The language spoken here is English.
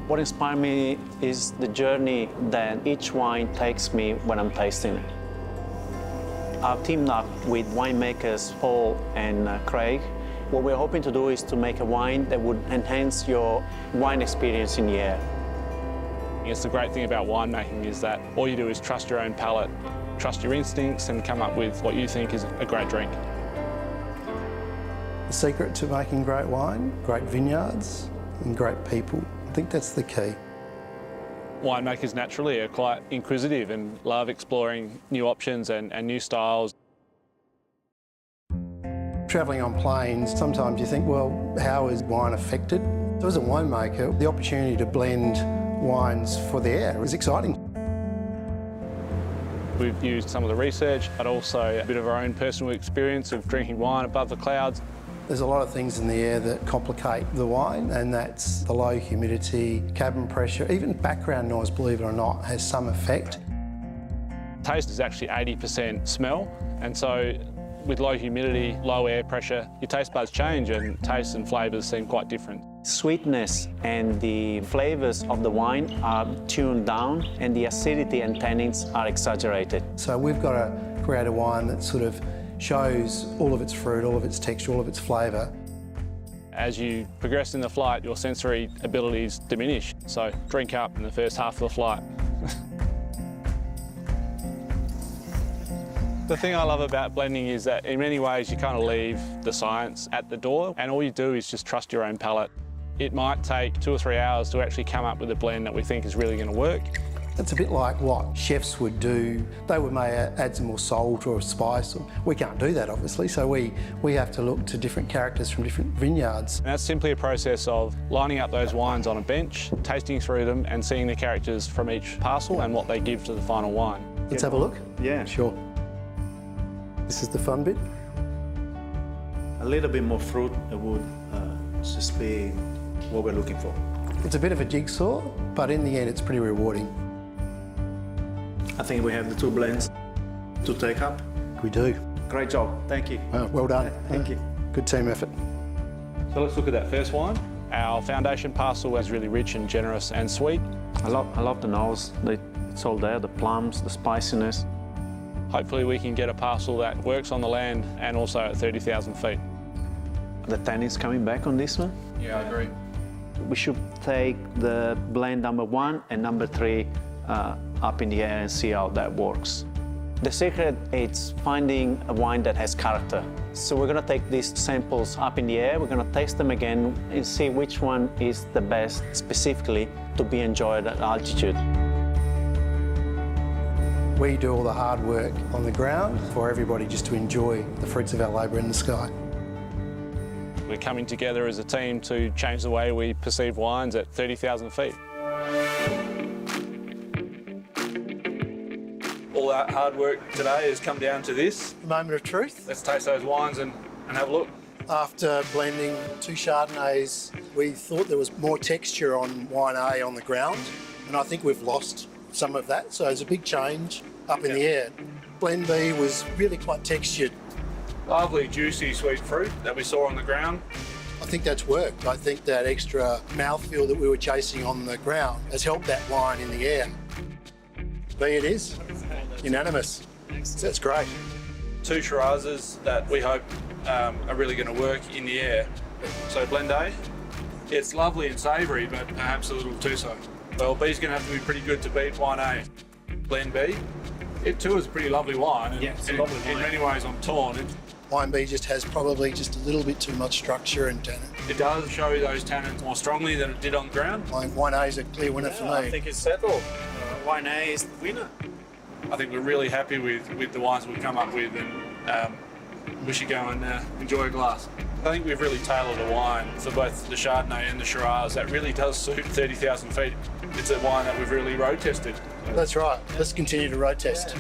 What inspired me is the journey that each wine takes me when I'm tasting it. I've teamed up with winemakers Paul and Craig. What we're hoping to do is to make a wine that would enhance your wine experience in the air. It's the great thing about winemaking is that all you do is trust your own palate, trust your instincts and come up with what you think is a great drink. The secret to making great wine, great vineyards and great people. I think that's the key. Winemakers naturally are quite inquisitive and love exploring new options and new styles. Travelling on planes, sometimes you think, well, how is wine affected? So as a winemaker, the opportunity to blend wines for the air is exciting. We've used some of the research, but also a bit of our own personal experience of drinking wine above the clouds. There's a lot of things in the air that complicate the wine, and that's the low humidity, cabin pressure, even background noise, believe it or not, has some effect. Taste is actually 80% smell, and so with low humidity, low air pressure, your taste buds change and tastes and flavours seem quite different. Sweetness and the flavours of the wine are tuned down and the acidity and tannins are exaggerated. So we've got to create a wine that sort of shows all of its fruit, all of its texture, all of its flavour. As you progress in the flight, your sensory abilities diminish, so drink up in the first half of the flight. The thing I love about blending is that in many ways you kind of leave the science at the door and all you do is just trust your own palate. It might take 2 or 3 hours to actually come up with a blend that we think is really going to work. It's a bit like what chefs would do. They would may add some more salt or spice. We can't do that, obviously, so we have to look to different characters from different vineyards. And that's simply a process of lining up those wines on a bench, tasting through them and seeing the characters from each parcel and what they give to the final wine. Let's have a look. Yeah. Sure. This is the fun bit. A little bit more fruit would just be what we're looking for. It's a bit of a jigsaw, but in the end it's pretty rewarding. I think we have the 2 blends to take up. We do. Great job, thank you. Well done. Thank you. Good team effort. So let's look at that first wine. Our foundation parcel is really rich and generous and sweet. I love the nose. It's all there, the plums, the spiciness. Hopefully we can get a parcel that works on the land and also at 30,000 feet. The tannins coming back on this one. Yeah, I agree. We should take the blend number 1 and number 3 up in the air and see how that works. The secret is finding a wine that has character. So we're going to take these samples up in the air, we're going to taste them again and see which one is the best specifically to be enjoyed at altitude. We do all the hard work on the ground for everybody just to enjoy the fruits of our labour in the sky. We're coming together as a team to change the way we perceive wines at 30,000 feet. All that hard work today has come down to this. Moment of truth. Let's taste those wines and have a look. After blending 2 Chardonnays, we thought there was more texture on wine A on the ground, and I think we've lost some of that, so it's a big change up in the air. Blend B was really quite textured. Lovely, juicy, sweet fruit that we saw on the ground. I think that's worked. I think that extra mouthfeel that we were chasing on the ground has helped that wine in the air. B it is. Unanimous. So that's great. 2 Shirazes that we hope are really going to work in the air. So blend A, it's lovely and savoury, but perhaps a little too so. Well, B's going to have to be pretty good to beat wine A. Blend B, it too is a pretty lovely wine. And, it's a lovely wine. In many ways I'm torn. Wine B just has probably just a little bit too much structure and tannin. It does show those tannins more strongly than it did on the ground. Wine A is a clear winner for me. I think it's settled. Wine A is the winner. I think we're really happy with the wines we've come up with and we should go and enjoy a glass. I think we've really tailored a wine for both the Chardonnay and the Shiraz that really does suit 30,000 feet. It's a wine that we've really road tested. That's right. Let's continue to road test.